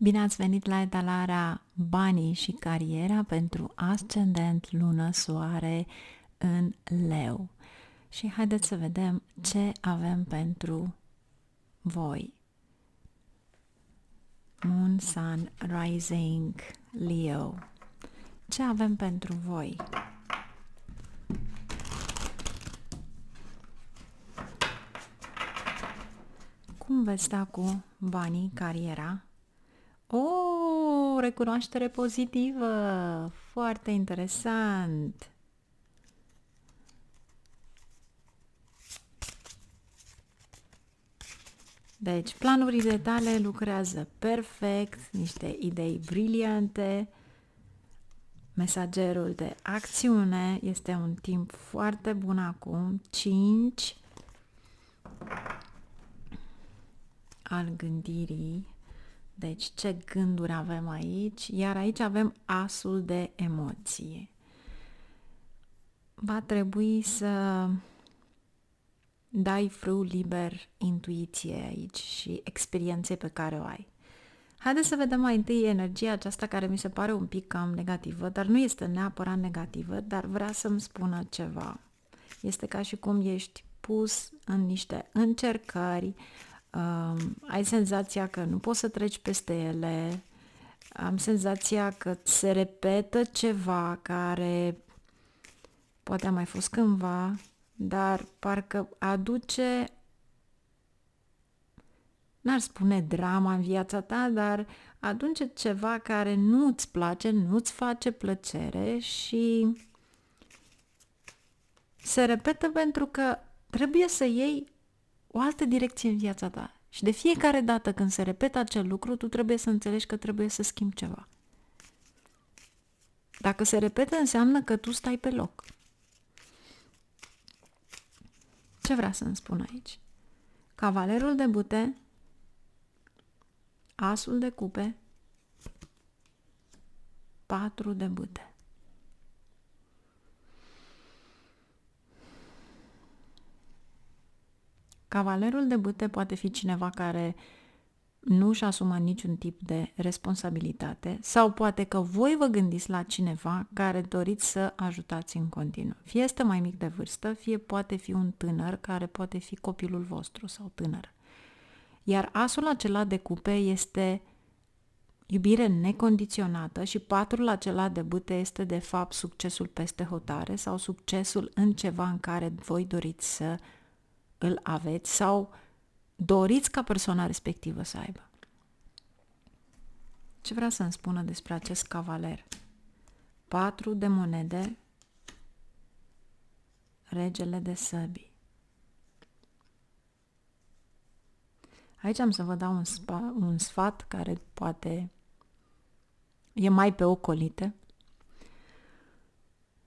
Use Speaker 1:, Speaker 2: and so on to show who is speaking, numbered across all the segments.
Speaker 1: Bine ați venit la etalarea banii și cariera pentru ascendent, lună, soare în Leu. Și haideți să vedem ce avem pentru voi. Moon, Sun, Rising, Leo. Ce avem pentru voi? Cum veți sta cu banii, cariera? O recunoaștere pozitivă! Foarte interesant! Deci, planurile tale lucrează perfect, niște idei briliante, mesagerul de acțiune, este un timp foarte bun acum, 5 al gândirii, deci ce gânduri avem aici, iar aici avem asul de emoție. Va trebui să dai frâu liber intuiției aici și experienței pe care o ai. Haideți să vedem mai întâi energia aceasta care mi se pare un pic cam negativă, dar nu este neapărat negativă, dar vrea să-mi spună ceva. Este ca și cum ești pus în niște încercări, ai senzația că nu poți să treci peste ele, am senzația că se repetă ceva care poate a mai fost cândva, dar parcă aduce, n-ar spune drama în viața ta, dar aduce ceva care nu-ți place, nu-ți face plăcere și se repetă pentru că trebuie să iei o altă direcție în viața ta. Și de fiecare dată când se repetă acel lucru, tu trebuie să înțelegi că trebuie să schimbi ceva. Dacă se repetă, înseamnă că tu stai pe loc. Ce vrea să-mi spun aici? Cavalerul de bute, asul de cupe, 4 de bute. Cavalerul de bute poate fi cineva care nu își asumă niciun tip de responsabilitate sau poate că voi vă gândiți la cineva care doriți să ajutați în continuu. Fie este mai mic de vârstă, fie poate fi un tânăr care poate fi copilul vostru sau tânăr. Iar asul acela de cupe este iubire necondiționată și patrul acela de bâte este de fapt succesul peste hotare sau succesul în ceva în care voi doriți să îl aveți sau doriți ca persoana respectivă să aibă. Ce vrea să-mi spună despre acest cavaler? 4 de monede, regele de săbii. Aici am să vă dau un sfat care poate e mai pe ocolite,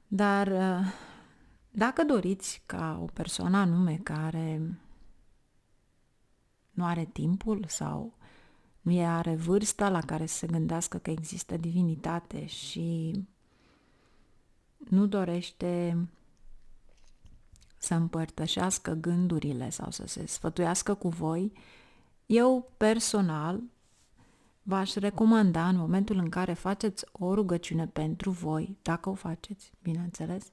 Speaker 1: dar dacă doriți ca o persoană anume care nu are timpul sau nu are vârsta la care să se gândească că există divinitate și nu dorește să împărtășească gândurile sau să se sfătuiască cu voi, eu personal v-aș recomanda în momentul în care faceți o rugăciune pentru voi, dacă o faceți, bineînțeles,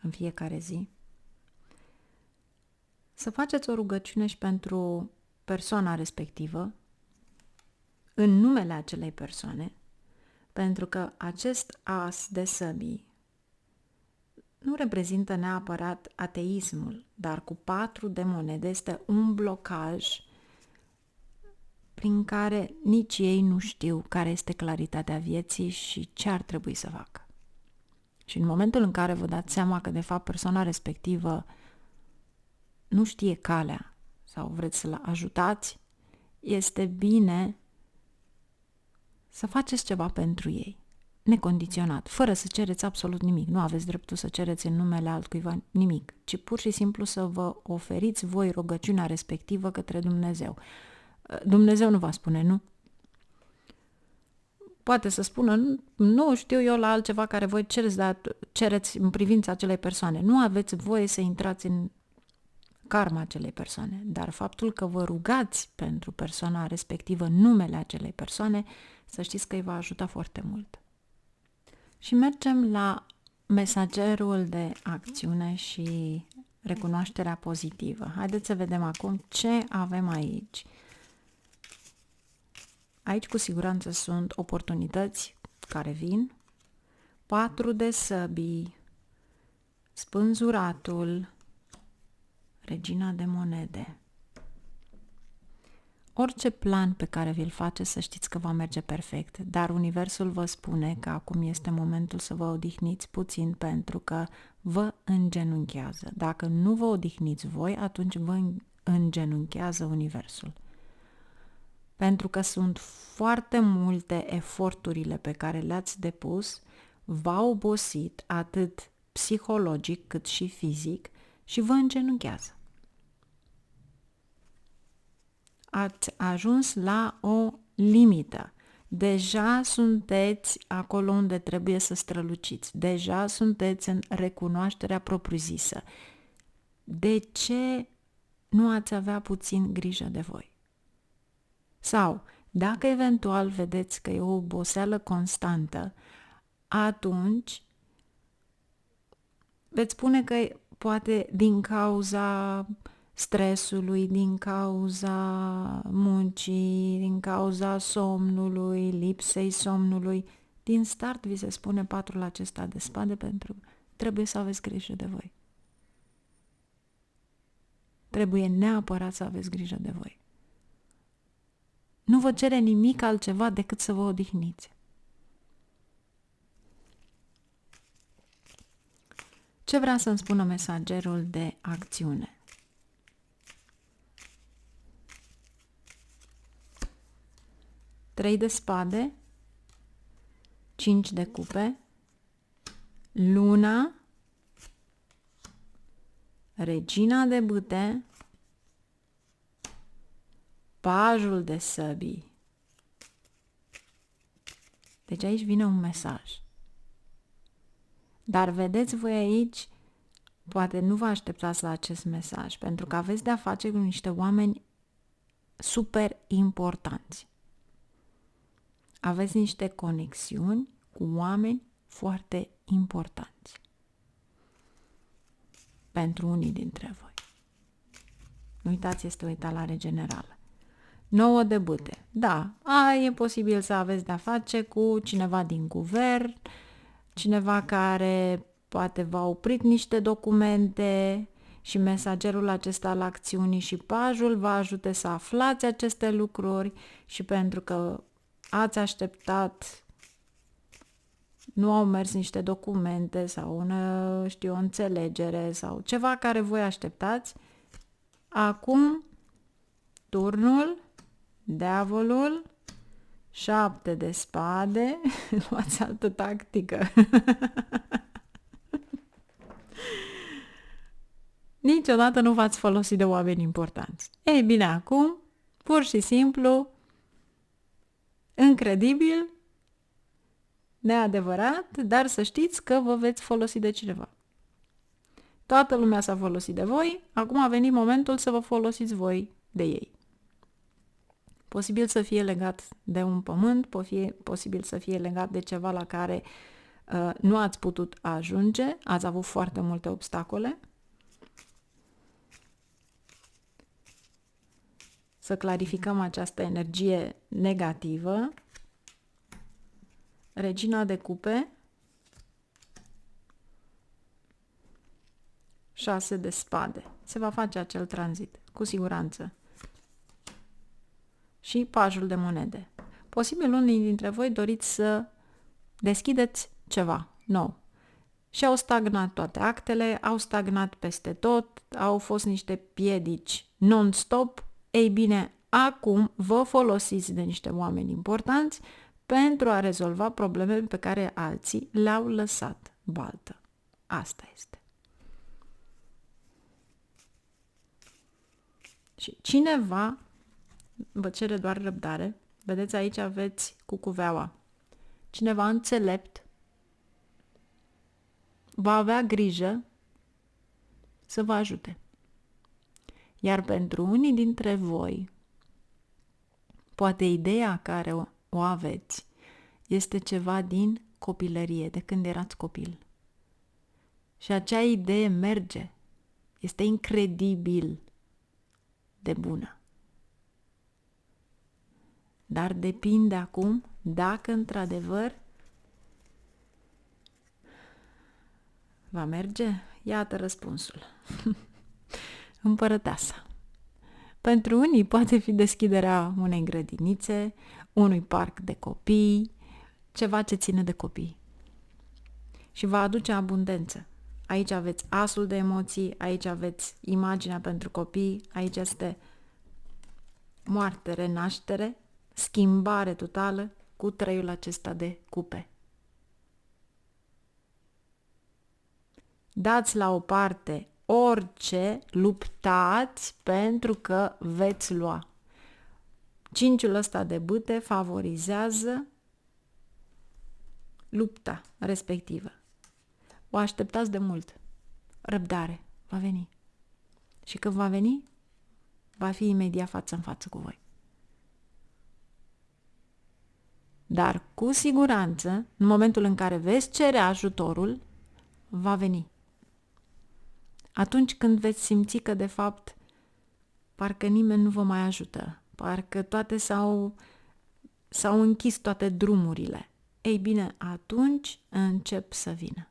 Speaker 1: în fiecare zi, să faceți o rugăciune și pentru persoana respectivă, în numele acelei persoane, pentru că acest as de săbii nu reprezintă neapărat ateismul, dar cu 4 de monede este un blocaj prin care nici ei nu știu care este claritatea vieții și ce ar trebui să facă. Și în momentul în care vă dați seama că de fapt persoana respectivă nu știe calea sau vreți să-l ajutați, este bine să faceți ceva pentru ei, necondiționat, fără să cereți absolut nimic. Nu aveți dreptul să cereți în numele altcuiva nimic, ci pur și simplu să vă oferiți voi rugăciunea respectivă către Dumnezeu. Dumnezeu nu va spune nu. Poate să spună, nu știu eu la altceva care voi cereți în privința acelei persoane. Nu aveți voie să intrați în karma acelei persoane, dar faptul că vă rugați pentru persoana respectivă, numele acelei persoane, să știți că îi va ajuta foarte mult. Și mergem la mesagerul de acțiune și recunoașterea pozitivă. Haideți să vedem acum ce avem aici. Aici cu siguranță sunt oportunități care vin, 4 de săbii, spânzuratul, regina de monede. Orice plan pe care vi-l faceți, să știți că va merge perfect, dar universul vă spune că acum este momentul să vă odihniți puțin pentru că vă îngenunchează. Dacă nu vă odihniți voi, atunci vă îngenunchează universul. Pentru că sunt foarte multe eforturile pe care le-ați depus, v-au obosit atât psihologic cât și fizic și vă îngenunchează. Ați ajuns la o limită. Deja sunteți acolo unde trebuie să străluciți. Deja sunteți în recunoașterea propriu-zisă. De ce nu ați avea puțin grijă de voi? Sau, dacă eventual vedeți că e o oboseală constantă, atunci veți spune că poate din cauza stresului, din cauza muncii, din cauza somnului, lipsei somnului. Din start vi se spune patrul acesta de spade pentru că trebuie să aveți grijă de voi. Trebuie neapărat să aveți grijă de voi. Nu vă cere nimic altceva decât să vă odihniți. Ce vrea să-mi spună mesagerul de acțiune? Trei de spade, 5 de cupe, luna, regina de bâte, pajul de săbii. Deci aici vine un mesaj. Dar vedeți voi aici, poate nu vă așteptați la acest mesaj, pentru că aveți de-a face cu niște oameni super importanți. Aveți niște conexiuni cu oameni foarte importanți. Pentru unii dintre voi. Nu uitați, este o etalare generală. 9 de bâte. Da, e posibil să aveți de-a face cu cineva din guvern, cineva care poate v-a oprit niște documente și mesagerul acesta al acțiunii și pajul vă ajute să aflați aceste lucruri și pentru că ați așteptat, nu au mers niște documente sau o înțelegere sau ceva care voi așteptați, acum turnul, diavolul, 7 de spade, luați altă tactică. Niciodată nu v-ați folosit de oameni importanți. Ei bine, acum, pur și simplu, incredibil, neadevărat, dar să știți că vă veți folosi de cineva. Toată lumea s-a folosit de voi, acum a venit momentul să vă folosiți voi de ei. Posibil să fie legat de un pământ, posibil să fie legat de ceva la care nu ați putut ajunge, ați avut foarte multe obstacole. Să clarificăm această energie negativă. Regina de cupe, 6 de spade. Se va face acel tranzit, cu siguranță. Și pajul de monede. Posibil unii dintre voi doriți să deschideți ceva nou. Și au stagnat toate actele, au stagnat peste tot, au fost niște piedici non-stop. Ei bine, acum vă folosiți de niște oameni importanți pentru a rezolva probleme pe care alții le-au lăsat baltă. Asta este. Și cineva vă cere doar răbdare. Vedeți, aici aveți cucuveaua. Cineva înțelept va avea grijă să vă ajute. Iar pentru unii dintre voi, poate ideea care o aveți este ceva din copilărie, de când erați copil. Și acea idee merge. Este incredibil de bună. Dar depinde acum dacă într-adevăr va merge. Iată răspunsul. Împărăteasa. Pentru unii poate fi deschiderea unei grădinițe, unui parc de copii, ceva ce ține de copii. Și va aduce abundență. Aici aveți asul de emoții, aici aveți imaginea pentru copii, aici este moarte, renaștere, schimbare totală cu treiul acesta de cupe. Dați la o parte orice, luptați pentru că veți lua. Cinciul ăsta de bâte favorizează lupta respectivă. O așteptați de mult. Răbdare. Va veni. Și când va veni, va fi imediat față în față cu voi. Dar cu siguranță, în momentul în care veți cere ajutorul, va veni. Atunci când veți simți că, de fapt, parcă nimeni nu vă mai ajută, parcă toate s-au închis toate drumurile, ei bine, atunci încep să vină.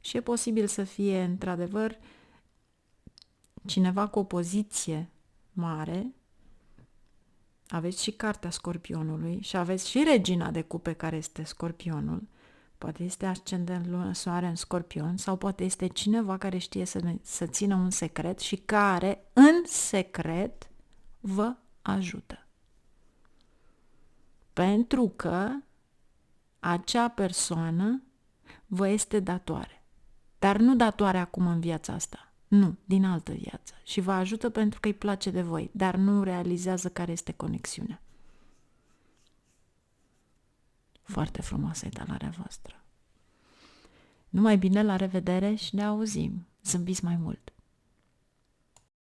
Speaker 1: Și e posibil să fie, într-adevăr, cineva cu o poziție mare. Aveți și cartea Scorpionului și aveți și regina de cupe care este Scorpionul. Poate este ascendent lună, soare în Scorpion sau poate este cineva care știe să țină un secret și care în secret vă ajută. Pentru că acea persoană vă este datoare. Dar nu datoare acum în viața asta. Nu, din altă viață. Și vă ajută pentru că îi place de voi, dar nu realizează care este conexiunea. Foarte frumoasă etalarea voastră. Numai bine, la revedere și ne auzim. Zâmbiți mai mult!